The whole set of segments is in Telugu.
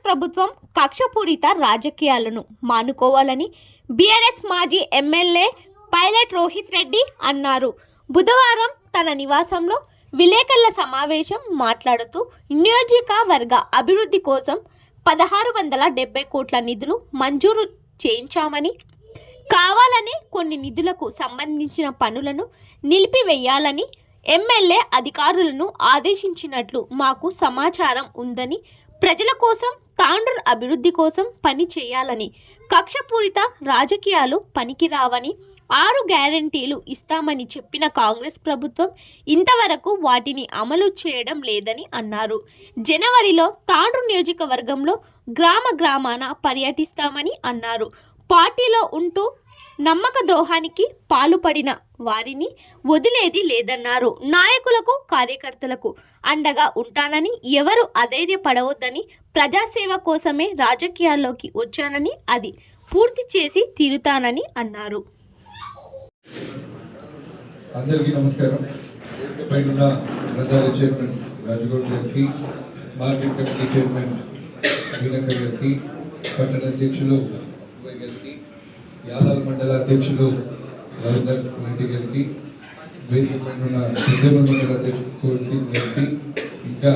ప్రభుత్వం కక్షపూరిత రాజకీయాలను మానుకోవాలని బీఆర్ఎస్ మాజీ ఎమ్మెల్యే పైలట్ రోహిత్ రెడ్డి అన్నారు. బుధవారం తన నివాసంలో విలేకరుల సమావేశం మాట్లాడుతూ నియోజకవర్గ అభివృద్ధి కోసం 1670 కోట్ల నిధులు మంజూరు చేయించామని, కావాలని కొన్ని నిధులకు సంబంధించిన పనులను నిలిపివేయాలని ఎమ్మెల్యే అధికారులను ఆదేశించినట్లు మాకు సమాచారం ఉందని, ప్రజల కోసం తాండూర్ అభివృద్ధి కోసం పని చేయాలని, కక్షపూరిత రాజకీయాలు పనికిరావని, 6 గ్యారంటీలు ఇస్తామని చెప్పిన కాంగ్రెస్ ప్రభుత్వం ఇంతవరకు వాటిని అమలు చేయడం లేదని అన్నారు. జనవరిలో తాండూర్ నియోజకవర్గంలో గ్రామాన పర్యటిస్తామని అన్నారు. పార్టీలో ఉంటూ నమ్మక ద్రోహానికి పాల్పడిన వారిని వదిలేది లేదన్నారు. నాయకులకు కార్యకర్తలకు అండగా ఉంటానని, ఎవరు అధైర్యపడవద్దని, ప్రజాసేవ కోసమే రాజకీయాల్లోకి వచ్చానని, అది పూర్తి చేసి తీరుతానని అన్నారు. అందరికీ నమస్కారం. పైన ప్రధాన చైర్మన్ రాజగౌడ్ గారికి, మార్కెట్ కమిటీ చైర్మన్ వీణకర్ గారికి, పట్టణ అధ్యక్షులు గారికి, యాదాల మండల అధ్యక్షులు రవీందర్ రెడ్డి గారికి, వేదిక పైన ఉన్న మండల అధ్యక్షులు కోల్సింగ్ గారికి, ఇంకా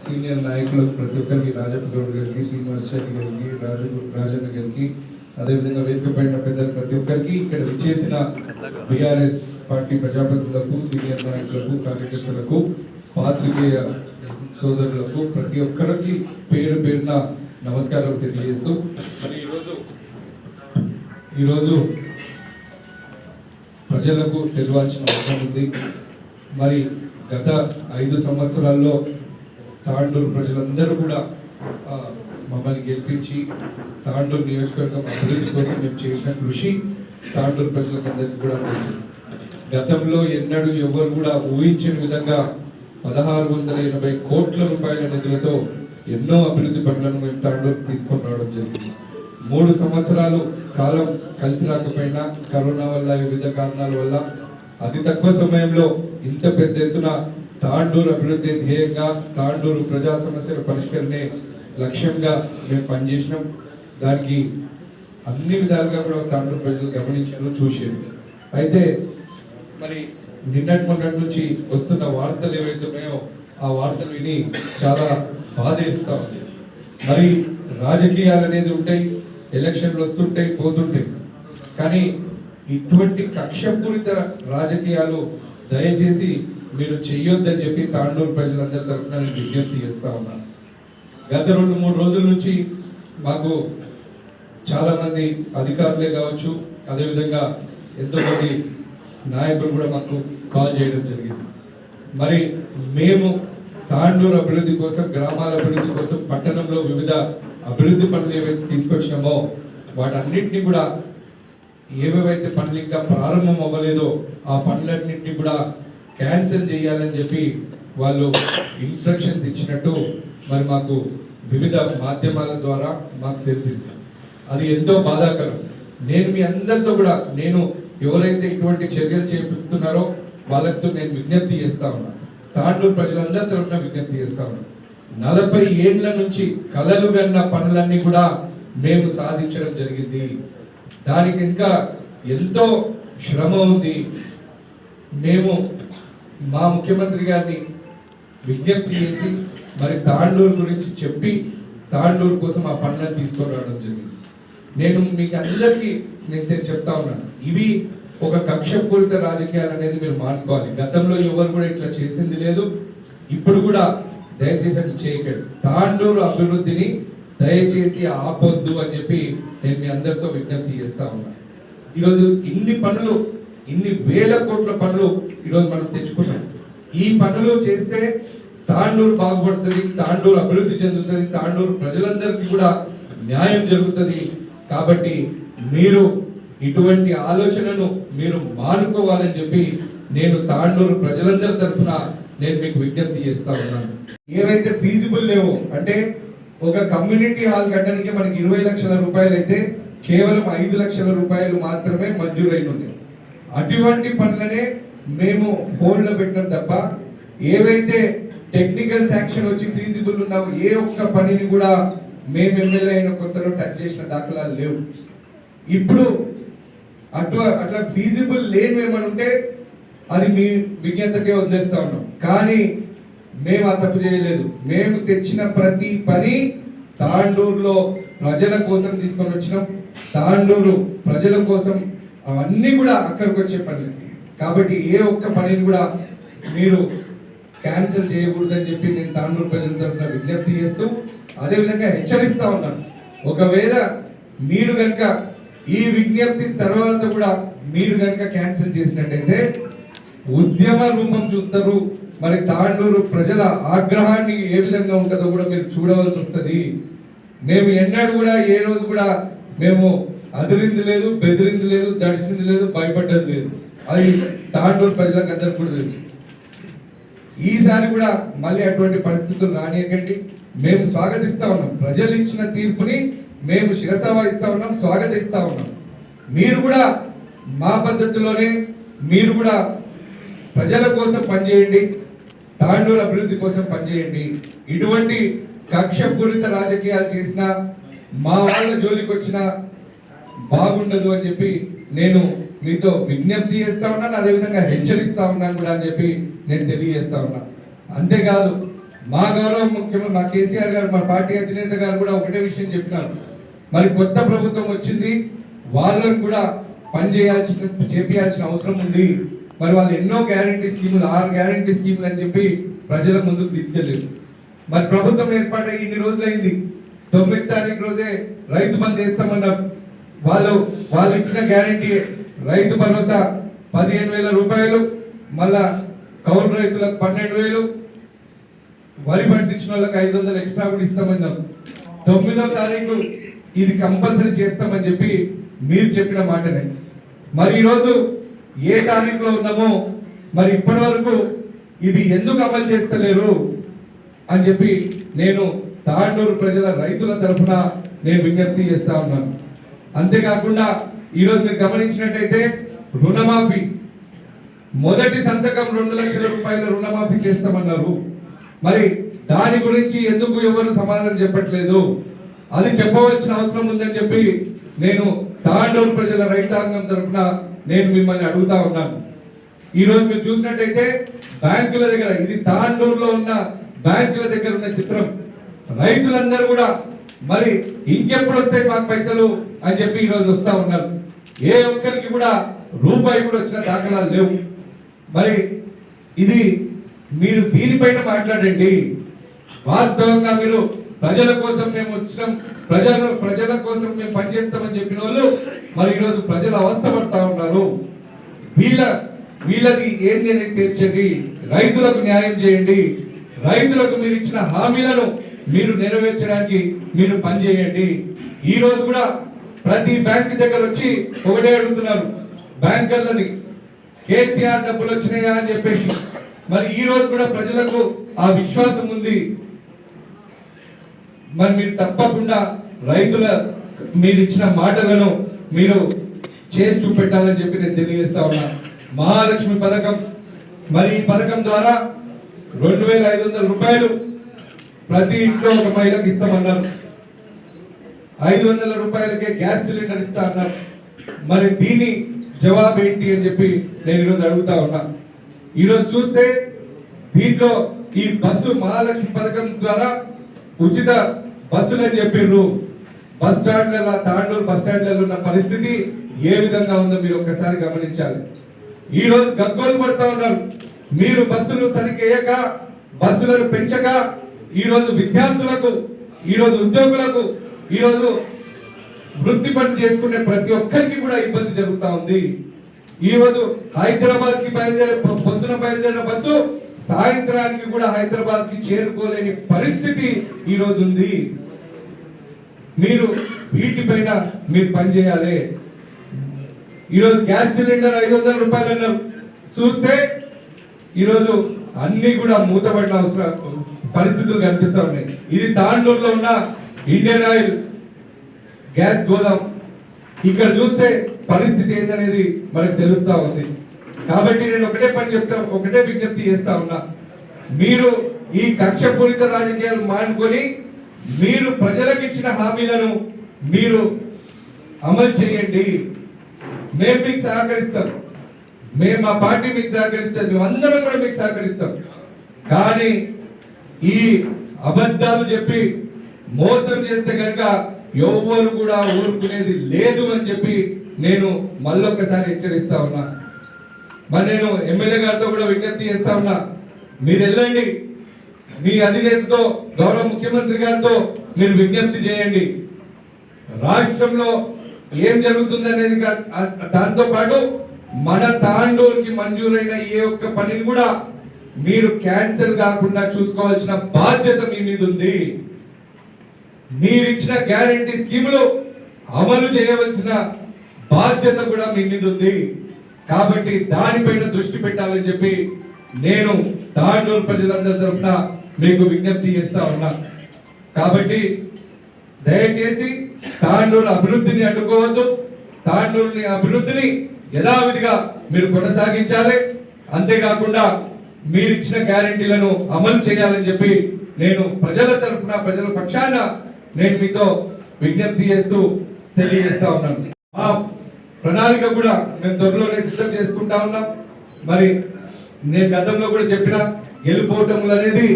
సీనియర్ నాయకులకు ప్రతి ఒక్కరికి, రాజప్ప గౌడ్ గారికి, శ్రీనివాసాచారి గారికి, రాజన్న గారికి, అదేవిధంగా వేదిక పైన పెద్దలు ప్రతి ఒక్కరికి, ఇక్కడ విచ్చేసిన బీఆర్ఎస్ పార్టీ ప్రజాప్రతినిధులకు, సీనియర్ నాయకులకు, కార్యకర్తలకు, పాత్రికేయ సోదరులకు ప్రతి ఒక్కరికి పేరు పేరున నమస్కారాలు తెలియజేస్తూ, మరి ఈరోజు ప్రజలకు తెలియాల్సిన అవసరం ఉంది. మరి గత 5 సంవత్సరాల్లో తాండూరు ప్రజలందరూ కూడా మమ్మల్ని గెలిపించి తాండూరు నియోజకవర్గం అభివృద్ధి కోసం మేము చేసిన కృషి తాండూరు ప్రజలకు అందరికీ కూడా తెలుసు. గతంలో ఎన్నడూ ఎవరు కూడా ఊహించిన విధంగా 1680 కోట్ల రూపాయల నిధులతో ఎన్నో అభివృద్ధి పనులను మేము తాండూరు తీసుకొని రావడం జరిగింది. 3 సంవత్సరాలు కాలం కలిసి రాకపోయినా కరోనా వల్ల, వివిధ కారణాల వల్ల అతి తక్కువ సమయంలో ఇంత పెద్ద ఎత్తున తాండూరు అభివృద్ధి ధ్యేయంగా, తాండూరు ప్రజా సమస్యల పరిష్కరణే లక్ష్యంగా మేము పనిచేసినాం. దానికి అన్ని విధాలుగా కూడా తాండూరు ప్రజలు గమనించారు, చూసారు. అయితే మరి మొన్నటి నుంచి వస్తున్న వార్తలు ఏవైతే ఉన్నాయో ఆ వార్తలు విని చాలా బాధేస్తా ఉంది. మరి రాజకీయాలు అనేది ఉంటాయి, ఎలక్షన్లు వస్తుంటాయి, పోతుంటాయి. కానీ ఇటువంటి కక్షపూరిత రాజకీయాలు దయచేసి మీరు చెయ్యొద్దని చెప్పి తాండూరు ప్రజలందరి తరఫున నేను విజ్ఞప్తి చేస్తా ఉన్నాను. గత 2-3 రోజుల నుంచి మాకు చాలామంది అధికారులే కావచ్చు, అదేవిధంగా ఎంతోమంది నాయకులు కూడా మాకు కాల్ చేయడం జరిగింది. మరి మేము తాండూరు అభివృద్ధి కోసం, గ్రామాల అభివృద్ధి కోసం, పట్టణంలో వివిధ అభివృద్ధి పనులు ఏవైతే తీసుకొచ్చినామో వాటన్నింటినీ కూడా, ఏవేవైతే పనులు ఇంకా ప్రారంభం అవ్వలేదో ఆ పనులన్నింటినీ కూడా క్యాన్సిల్ చేయాలని చెప్పి వాళ్ళు ఇన్స్ట్రక్షన్స్ ఇచ్చినట్టు మరి మాకు వివిధ మాధ్యమాల ద్వారా మాకు తెలిసింది. అది ఎంతో బాధాకరం. నేను మీ అందరితో కూడా, నేను ఎవరైతే ఇటువంటి చర్యలు చేపిస్తున్నారో వాళ్ళతో నేను విజ్ఞప్తి చేస్తా ఉన్నా, తాండూరు ప్రజలందరి తరఫున విజ్ఞప్తి చేస్తా ఉన్నా. 40 ఏళ్ల నుంచి కలలు కన్న పనులన్నీ కూడా మేము సాధించడం జరిగింది. దానికి ఇంకా ఎంతో శ్రమ ఉంది. మేము మా ముఖ్యమంత్రి గారిని విజ్ఞప్తి చేసి మరి తాండూరు గురించి చెప్పి తాండూరు కోసం ఆ పనులను తీసుకొని రావడం జరిగింది. నేను మీకు అందరికీ నేను చెప్తా ఉన్నాను, ఇవి ఒక కక్షపూరిత రాజకీయాలు అనేది మీరు మానుకోవాలి. గతంలో ఎవరు కూడా ఇట్లా చేసింది లేదు, ఇప్పుడు కూడా దయచేసి అట్లా చేయకండి. తాండూరు అభివృద్ధిని దయచేసి ఆపొద్దు అని చెప్పి నేను మీ అందరితో విజ్ఞప్తి చేస్తా ఉన్నాను. ఈరోజు ఇన్ని పనులు, ఇన్ని వేల కోట్ల పనులు ఈరోజు మనం తెచ్చుకున్నాం. ఈ పనులు చేస్తే తాండూరు బాగుపడుతుంది, తాండూరు అభివృద్ధి చెందుతుంది, తాండూరు ప్రజలందరికీ కూడా న్యాయం జరుగుతుంది. కాబట్టి మీరు ఇటువంటి ఆలోచనను మీరు మానుకోవాలని చెప్పి నేను తాండూరు ప్రజలందరి తరఫున నేను మీకు విజ్ఞప్తి చేస్తా ఉన్నాను. ఏవైతే ఫీజిబుల్ లేవో, అంటే ఒక కమ్యూనిటీ హాల్ కట్టడానికి మనకి 20 లక్షల రూపాయలు అయితే కేవలం 5 లక్షల రూపాయలు మాత్రమే మంజూరైన ఉంది. అటువంటి పనులనే మేము హోల్డ్లో పెట్టినాం తప్ప ఏవైతే టెక్నికల్ శాంక్షన్ వచ్చి ఫీజిబుల్ ఉన్నావు ఏ ఒక్క పనిని కూడా మేము ఎమ్మెల్యే అయిన కొత్తలో టచ్ చేసిన దాఖలాలు లేవు. ఇప్పుడు అట్లా ఫీజిబుల్ లేని ఏమని ఉంటే అది మీ విజ్ఞతకే వదిలేస్తా ఉన్నాం. కానీ మేము ఆ తప్పు చేయలేదు. మేము తెచ్చిన ప్రతి పని తాండూరులో ప్రజల కోసం తీసుకొని వచ్చినాం. తాండూరు ప్రజల కోసం అవన్నీ కూడా అక్కడికి వచ్చే పనులు. కాబట్టి ఏ ఒక్క పనిని కూడా మీరు క్యాన్సిల్ చేయకూడదని చెప్పి నేను తాండూరు ప్రజల తరఫున విజ్ఞప్తి చేస్తూ అదేవిధంగా హెచ్చరిస్తా ఉన్నాను. ఒకవేళ మీరు కనుక ఈ విజ్ఞప్తి తర్వాత కూడా మీరు కనుక క్యాన్సిల్ చేసినట్టయితే ఉద్యమ రూపం చూస్తారు. మరి తాండూరు ప్రజల ఆగ్రహాన్ని ఏ విధంగా ఉంటుందో కూడా మీరు చూడవలసి వస్తుంది. మేము ఎన్నడూ కూడా ఏ రోజు కూడా మేము అదిరింది లేదు, బెదిరింది లేదు, దడిసింది లేదు, భయపడ్డది లేదు. అది తాండూరు ప్రజలకు అందరికీ కూడా తెలుసు. ఈసారి కూడా మళ్ళీ అటువంటి పరిస్థితులు రానియకండి. మేము స్వాగతిస్తా ఉన్నాం. ప్రజలు ఇచ్చిన తీర్పుని మేము శిరస వహిస్తా ఉన్నాం, స్వాగతిస్తా ఉన్నాం. మీరు కూడా మా పద్ధతిలోనే మీరు కూడా ప్రజల కోసం పనిచేయండి, తాండూరు అభివృద్ధి కోసం పనిచేయండి. ఇటువంటి కక్షపూరిత రాజకీయాలు చేసినా మా వాళ్ళ జోలికి వచ్చినా బాగుండదు అని చెప్పి నేను మీతో విజ్ఞప్తి చేస్తా ఉన్నాను. అదేవిధంగా హెచ్చరిస్తా ఉన్నాను కూడా అని చెప్పి నేను తెలియజేస్తా ఉన్నాను. అంతేకాదు మా గౌరవ ముఖ్యమంత్రి మా కేసీఆర్ గారు, మా పార్టీ అధినేత గారు కూడా ఒకటే విషయం చెప్పినారు. మరి కొత్త ప్రభుత్వం వచ్చింది, వాళ్ళని కూడా చేపియాల్సిన అవసరం ఉంది. మరి వాళ్ళు ఎన్నో గ్యారంటీ స్కీములు 6 గ్యారంటీ స్కీములు అని చెప్పి ప్రజల ముందుకు తీసుకెళ్ళారు. మరి ప్రభుత్వం ఏర్పాటై ఇన్ని రోజులైంది. 9వ తారీఖు రోజే రైతు బంధు వేస్తామన్నారు. వాళ్ళు ఇచ్చిన గ్యారంటీ రైతు భరోసా 15,000 రూపాయలు, మళ్ళా కౌలు రైతులకు 12,000, వరి పండించిన వాళ్ళకి 500 ఎక్స్ట్రా కూడా ఇస్తామన్నారు. 9వ తారీఖు ఇది కంపల్సరీ చేస్తామని చెప్పి మీరు చెప్పిన మాటనే. మరి ఈరోజు ఏ తారీఖులో ఉన్నామో మరి ఇప్పటి వరకు ఇది ఎందుకు అమలు చేస్తలేరు అని చెప్పి నేను తాండూరు ప్రజల రైతుల తరఫున నేను విజ్ఞప్తి చేస్తా ఉన్నాను. అంతేకాకుండా ఈరోజు మీరు గమనించినట్టయితే రుణమాఫీ మొదటి సంతకం 2 లక్షల రూపాయల రుణమాఫీ చేస్తామన్నారు. మరి దాని గురించి ఎందుకు ఎవరు సమాధానం చెప్పట్లేదు? అది చెప్పవలసిన అవసరం ఉందని చెప్పి నేను తాండూరు ప్రజల రైతాంగం తరఫున నేను మిమ్మల్ని అడుగుతా ఉన్నాను. ఈరోజు మీరు చూసినట్టయితే బ్యాంకుల దగ్గర, ఇది తాండూరులో ఉన్న బ్యాంకుల దగ్గర ఉన్న చిత్రం. రైతులందరూ కూడా మరి ఇంకెప్పుడు వస్తాయి మాకు పైసలు అని చెప్పి ఈరోజు వస్తా ఉన్నారు. ఏ ఒక్కరికి కూడా రూపాయి కూడా వచ్చిన దాఖలాలు లేవు. మరి ఇది మీరు దీనిపైన మాట్లాడండి. వాస్తవంగా మీరు ప్రజల కోసం మేము వచ్చినాం, ప్రజల కోసం మేము పనిచేస్తామని చెప్పిన వాళ్ళు మరి ఈరోజు ప్రజలు అవస్థ పడతా ఉన్నారు. వీళ్ళది ఏంది అనేది తీర్చండి, రైతులకు న్యాయం చేయండి, రైతులకు మీరు ఇచ్చిన హామీలను మీరు నెరవేర్చడానికి మీరు పనిచేయండి. ఈ రోజు కూడా ప్రతి బ్యాంక్ దగ్గర వచ్చి ఒకటే అడుగుతున్నారు బ్యాంకర్లని, కేసీఆర్ డబ్బులు వచ్చినాయా అని చెప్పేసి. మరి ఈ రోజు కూడా ప్రజలకు ఆ విశ్వాసం ఉంది. మరి మీరు తప్పకుండా రైతుల మీరు ఇచ్చిన మాటలను మీరు చేసి చూపెట్టాలని చెప్పి నేను తెలియజేస్తా ఉన్నా. మహాలక్ష్మి పథకం, మరి ఈ పథకం ద్వారా 2,500 రూపాయలు ప్రతి ఇంట్లో ఒక మహిళకి ఇస్తామన్నారు. 500 రూపాయలకే గ్యాస్ సిలిండర్ ఇస్తా అన్నారు. మరి దీని జవాబు ఏంటి అని చెప్పి నేను ఈరోజు అడుగుతా ఉన్నా. ఈరోజు చూస్తే దీంట్లో ఈ బస్సు మహాలక్ష్మి పథకం ద్వారా ఉచిత బస్సులు అని చెప్పిర్రు. బస్ స్టాండ్ల తాండూరు బస్ స్టాండ్లలో ఉన్న పరిస్థితి ఏ విధంగా ఉందో మీరు ఒక్కసారి గమనించాలి. ఈ రోజు గగ్గోలు పడుతూ ఉన్నారు. మీరు బస్సులు సరిగ్గా బస్సులను పెంచక ఈ రోజు విద్యార్థులకు, ఈ రోజు ఉద్యోగులకు, ఈ రోజు వృత్తి పని చేసుకునే ప్రతి ఒక్కరికి కూడా ఇబ్బంది జరుగుతూ ఉంది. ఈ రోజు హైదరాబాద్ కి పొద్దున బయలుదేరిన బస్సు సాయంత్రానికి కూడా హైదరాబాద్ కి చేరుకోలేని పరిస్థితి ఈ రోజు ఉంది. మీరు వీటిపైన మీరు పనిచేయాలి. ఈరోజు గ్యాస్ సిలిండర్ 500 రూపాయలు అన్నారు. చూస్తే ఈరోజు అన్ని కూడా మూతపడిన అవసరం పరిస్థితులు కనిపిస్తా ఉన్నాయి. ఇది తాండూరులో ఉన్న ఇండియన్ ఆయిల్ గ్యాస్ గోదాం. ఇక్కడ చూస్తే పరిస్థితి ఏంటనేది మనకు తెలుస్తా ఉంది. కాబట్టి నేను ఒకటే విజ్ఞప్తి చేస్తా ఉన్నా. మీరు ఈ కక్షపూరిత రాజకీయాలు మానుకొని మీరు ప్రజలకు ఇచ్చిన హామీలను మీరు అమలు చేయండి. మేము మీకు సహకరిస్తాం, మేము మా పార్టీ మీకు సహకరిస్తాం, మేమందరం కూడా మీకు సహకరిస్తాం. కానీ ఈ అబద్ధాలు చెప్పి మోసం చేస్తే కనుక ఎవ్వరు కూడా ఊరుకునేది లేదు అని చెప్పి నేను మళ్ళొక్కసారి హెచ్చరిస్తా ఉన్నా. మరి నేను ఎమ్మెల్యే గారితో కూడా విజ్ఞప్తి చేస్తా ఉన్నా, మీరు వెళ్ళండి, మీ అధినేతతో గౌరవ ముఖ్యమంత్రి గారితో మీరు విజ్ఞప్తి చేయండి. రాష్ట్రంలో ఏం జరుగుతుంది అనేది దాంతో పాటు మన తాండూరుకి మంజూరైన ఏ ఒక్క పనిని కూడా మీరు క్యాన్సిల్ కాకుండా చూసుకోవాల్సిన బాధ్యత మీ మీద ఉంది. మీరిచ్చిన గ్యారెంటీ స్కీములు అమలు చేయవలసిన బాధ్యత కూడా మీ మీద ఉంది. కాబట్టి దానిపైన దృష్టి పెట్టాలని చెప్పి నేను తాండూరు ప్రజలందరి తరఫున మీకు విజ్ఞప్తి చేస్తా ఉన్నా. కాబట్టి దయచేసి తాండూరు అభివృద్ధిని అడ్డుకోవద్దు. తాండూరుని అభివృద్ధిని యథావిధిగా మీరు కొనసాగించాలి. అంతేకాకుండా మీరు ఇచ్చిన గ్యారెంటీలను అమలు చేయాలని చెప్పి నేను ప్రజల తరఫున, ప్రజల పక్షాన నేను మీతో విజ్ఞప్తి చేస్తూ తెలియజేస్తా ఉన్నాను. ఆ ప్రణాళిక కూడా మేము త్వరలోనే సిద్ధం చేసుకుంటా ఉన్నాం. మరి నేను గతంలో కూడా చెప్పిన గెలుపోవటములు అనేది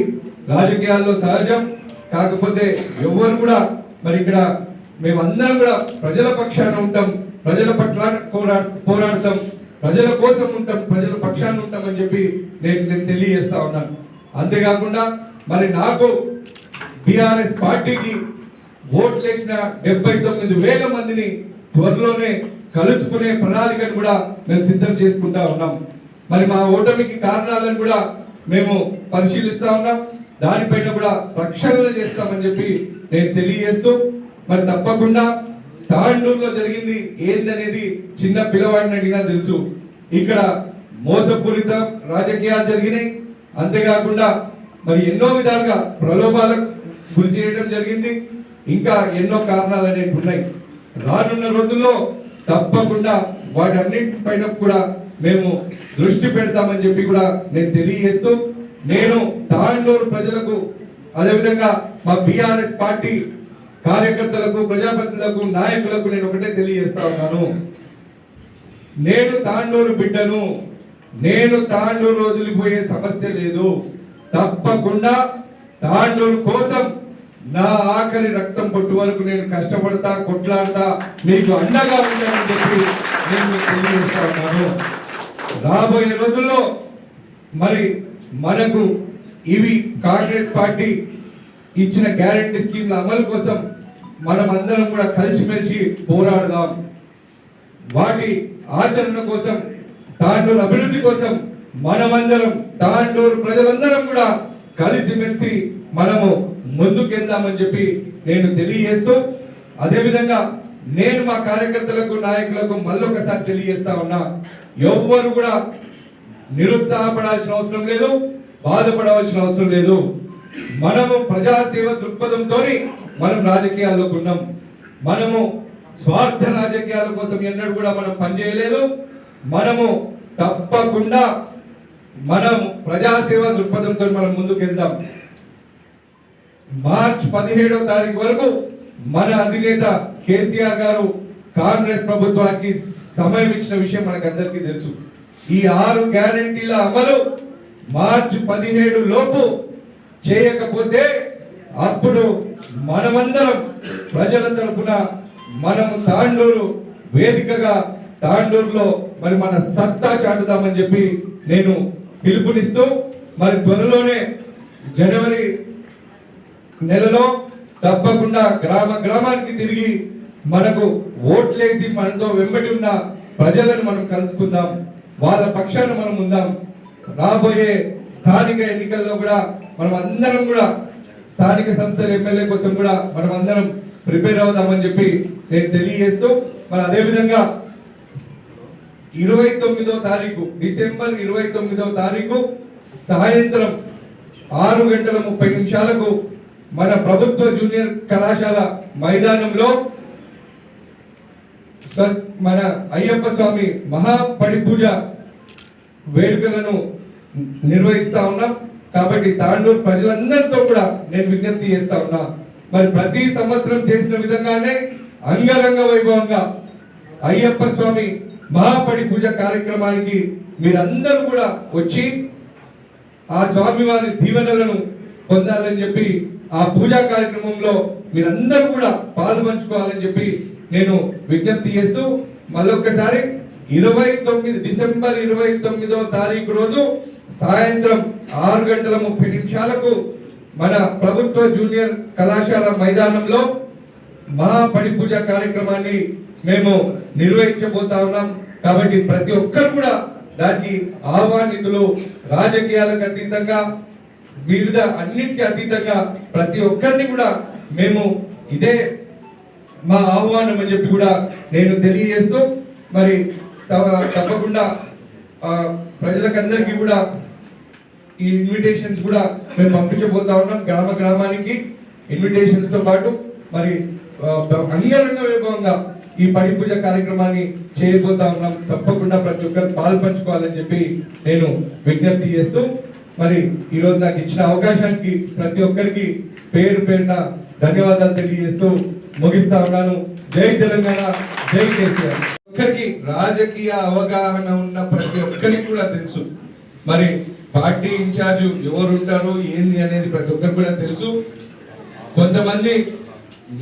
రాజకీయాల్లో సహజం. కాకపోతే ఎవరు కూడా మరి ఇక్కడ మేమందరం కూడా ప్రజల పక్షాన ఉంటాం, ప్రజల పట్ల పోరాడతాం, ప్రజల కోసం ఉంటాం, ప్రజల పక్షాన ఉంటామని చెప్పి నేను తెలియజేస్తా ఉన్నాను. అంతేకాకుండా మరి నాకు బీఆర్ఎస్ పార్టీకి ఓట్లు వేసిన 79,000 మందిని త్వరలోనే కలుసుకునే ప్రణాళికను కూడా మేము సిద్ధం చేసుకుంటా ఉన్నాం. మరి మా ఓటమికి కారణాలను కూడా మేము పరిశీలిస్తా ఉన్నాం. దానిపైన కూడా రక్షణ చేస్తామని చెప్పి నేను తెలియజేస్తూ, మరి తప్పకుండా తాండూరులో జరిగింది ఏందనేది చిన్న పిల్లవాడిని అడిగినా తెలుసు. ఇక్కడ మోసపూరిత రాజకీయాలు జరిగినాయి. అంతేకాకుండా మరి ఎన్నో విధాలుగా ప్రలోభాలకు గురి చేయడం జరిగింది. ఇంకా ఎన్నో కారణాలు అనేవి ఉన్నాయి. రానున్న రోజుల్లో తప్పకుండా వాటన్నిటిపైన కూడా మేము దృష్టి పెడతామని చెప్పి కూడా నేను తెలియజేస్తూ, నేను తాండూరు ప్రజలకు, అదేవిధంగా మా బీఆర్ఎస్ పార్టీ కార్యకర్తలకు, ప్రజాప్రతినిధులకు, నాయకులకు నేను ఒకటే తెలియజేస్తా ఉన్నాను. నేను తాండూరు బిడ్డను, నేను తాండూరు వదిలిపోయే సమస్య లేదు. తప్పకుండా తాండూరు కోసం నా ఆఖరి రక్తం పొట్టు వరకు నేను కష్టపడతా, కొట్లాడతా, మీకు అండగా ఉంటానని చెప్పి నేను మీకు తెలియజేస్తా ఉన్నాను. రాబోయే రోజుల్లో మరి మనకు ఇవి కాంగ్రెస్ పార్టీ ఇచ్చిన గ్యారెంటీ స్కీమ్ల అమలు కోసం మనం అందరం కూడా కలిసిమెలిసి పోరాడదాం. వాటి ఆచరణ కోసం, తాండూరు అభివృద్ధి కోసం మనమందరం, తాండూరు ప్రజలందరం కూడా కలిసిమెలిసి మనము ముందుకెళ్దామని చెప్పి నేను తెలియజేస్తూ, అదేవిధంగా నేను మా కార్యకర్తలకు, నాయకులకు మళ్ళొకసారి తెలియజేస్తా ఉన్నా, ఎవ్వరు కూడా నిరుత్సాహపడాల్సిన అవసరం లేదు, బాధపడవలసిన అవసరం లేదు. మనము ప్రజాసేవ దృక్పథంతో మనం రాజకీయాల్లోకి ఉన్నాం. మనము స్వార్థ రాజకీయాల కోసం ఎన్నడూ కూడా మనం పనిచేయలేదు. మనము తప్పకుండా మనం ప్రజాసేవ దృక్పథంతో మనం ముందుకు వెళ్దాం. మార్చి 17వ తారీఖు వరకు మన అధినేత కేసీఆర్ గారు కాంగ్రెస్ ప్రభుత్వానికి సమయం ఇచ్చిన విషయం మనకందరికీ తెలుసు. ఈ 6 గ్యారెంటీల అమలు మార్చి 17 లోపు చేయకపోతే అప్పుడు మనమందరం ప్రజల తరపున మనము తాండూరు వేదికగా తాండూరులో మరి మన సత్తా చాటుదామని చెప్పి నేను పిలుపునిస్తూ, మరి త్వరలోనే జనవరి నెలలో తప్పకుండా గ్రామానికి తిరిగి మనకు ఓట్లేసి మనతో వెంబడి ఉన్న ప్రజలను మనం కలుసుకుందాం, వాళ్ళ పక్షాన మనం ఉందాం. రాబోయే స్థానిక ఎన్నికల్లో కూడా మనం అందరం కూడా స్థానిక సంస్థల ఎమ్మెల్యే కోసం కూడా మనం అందరం ప్రిపేర్ అవుదామని చెప్పి నేను తెలియజేస్తూ, మరి అదేవిధంగా 29వ తారీఖు, డిసెంబర్ 29వ తారీఖు సాయంత్రం 6:30 మన ప్రభుత్వ జూనియర్ కళాశాల మైదానంలో మన అయ్యప్ప స్వామి మహాపడి పూజ వేడుకలను నిర్వహిస్తా ఉన్నాం. కాబట్టి తాండూరు ప్రజలందరితో కూడా నేను విజ్ఞప్తి చేస్తా ఉన్నా, మరి ప్రతి సంవత్సరం చేసిన విధంగానే అంగరంగ వైభవంగా అయ్యప్ప స్వామి మహాపడి పూజ కార్యక్రమానికి మీరందరూ కూడా వచ్చి ఆ స్వామి వారి దీవెనలను పొందాలని చెప్పి ఆ పూజా కార్యక్రమంలో మీరందరూ కూడా పాల్పంచుకోవాలని చెప్పి నేను విజ్ఞప్తి చేస్తూ మళ్ళొక్కసారి డిసెంబర్ 29వ తారీఖు రోజు సాయంత్రం 6:30 మన ప్రభుత్వ జూనియర్ కళాశాల మైదానంలో మహాపడి పూజ కార్యక్రమాన్ని మేము నిర్వహించబోతా ఉన్నాం. కాబట్టి ప్రతి ఒక్కరు కూడా దానికి ఆహ్వానితులు, రాజకీయాలకు అతీతంగా వివిధ అన్నిటికీ అతీతంగా ప్రతి ఒక్కరిని కూడా మేము ఇదే మా ఆహ్వానం అని చెప్పి కూడా నేను తెలియజేస్తూ మరి తప్పకుండా ప్రజలకందరికీ కూడా ఈ ఇన్విటేషన్స్ కూడా మేము పంపించబోతా ఉన్నాం. గ్రామానికి ఇన్విటేషన్స్ తో పాటు మరి అంగరంగ వైభవంగా ఈ పడి పూజ కార్యక్రమాన్ని చేయబోతా ఉన్నాం. తప్పకుండా ప్రతి ఒక్కరు పాల్పంచుకోవాలని చెప్పి నేను విజ్ఞప్తి చేస్తూ మరి ఈరోజు నాకు ఇచ్చిన అవకాశానికి ప్రతి ఒక్కరికి పేరు పేరున ధన్యవాదాలు తెలియజేస్తూ ముగిస్తా ఉన్నాను. జై తెలంగాణ, జై కేసీఆర్. ఒక్కరికి రాజకీయ అవగాహన ఉన్న ప్రతి ఒక్కరికి కూడా తెలుసు, మరి పార్టీ ఇన్ఛార్జ్ ఎవరు ఉంటారు ఏంది అనేది ప్రతి ఒక్కరికి కూడా తెలుసు. కొంతమంది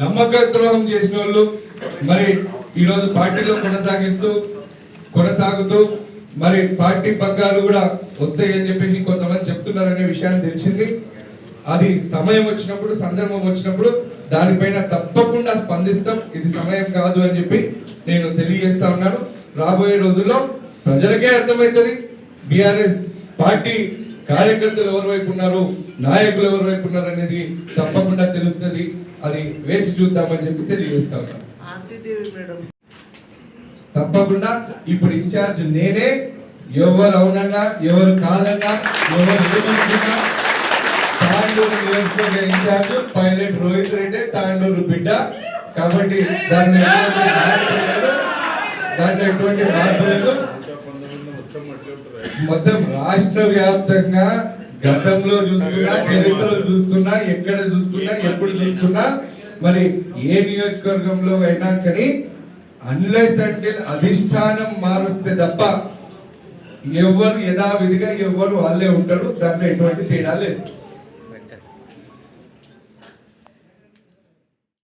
నమ్మక ద్రోహం చేసిన వాళ్ళు మరి ఈరోజు పార్టీలో కొనసాగుతూ మరి పార్టీ పగ్గాలు కూడా వస్తాయని చెప్పేసి కొంతమంది చెప్తున్నారనే విషయాన్ని తెలిసింది. అది సమయం వచ్చినప్పుడు, సందర్భం వచ్చినప్పుడు దానిపైన తప్పకుండా స్పందిస్తాం. ఇది సమయం కాదు అని చెప్పి నేను తెలియజేస్తా ఉన్నాను. రాబోయే రోజుల్లో ప్రజలకే అర్థమవుతుంది బీఆర్ఎస్ పార్టీ కార్యకర్తలు ఎవరి వైపు ఉన్నారు, నాయకులు ఎవరి వైపు ఉన్నారు అనేది తప్పకుండా తెలుస్తుంది. అది వేచి చూద్దామని చెప్పి తెలియజేస్తా ఉన్నాను. తప్పకుండా ఇప్పుడు ఇన్ఛార్జ్ నేనే. ఎవరు అవునన్నా, ఎవరు కాదన్నా, ఎవరు ఏమనుకున్నా తాండూరు నియోజకవర్గ ఇన్ఛార్జ్ పైలట్ రోహిత్ రెడ్డి, తాండూరు బిడ్డ. కాబట్టి దాంట్లో ఎటువంటి మార్పు లేదు. మొత్తం రాష్ట్ర వ్యాప్తంగా గతంలో చూసుకున్నా, చరిత్రలో చూసుకున్నా, ఎక్కడ చూసుకున్నా, ఎప్పుడు చూసుకున్నా మరి ఏ నియోజకవర్గంలో అయినా కానీ అన్లెస్ అంటిల్ అధిష్టానం మారుస్తే తప్ప ఎవరు యథావిధిగా ఎవరు వాళ్ళే ఉంటారు. దాంట్లో ఎటువంటి తేడా లేదు.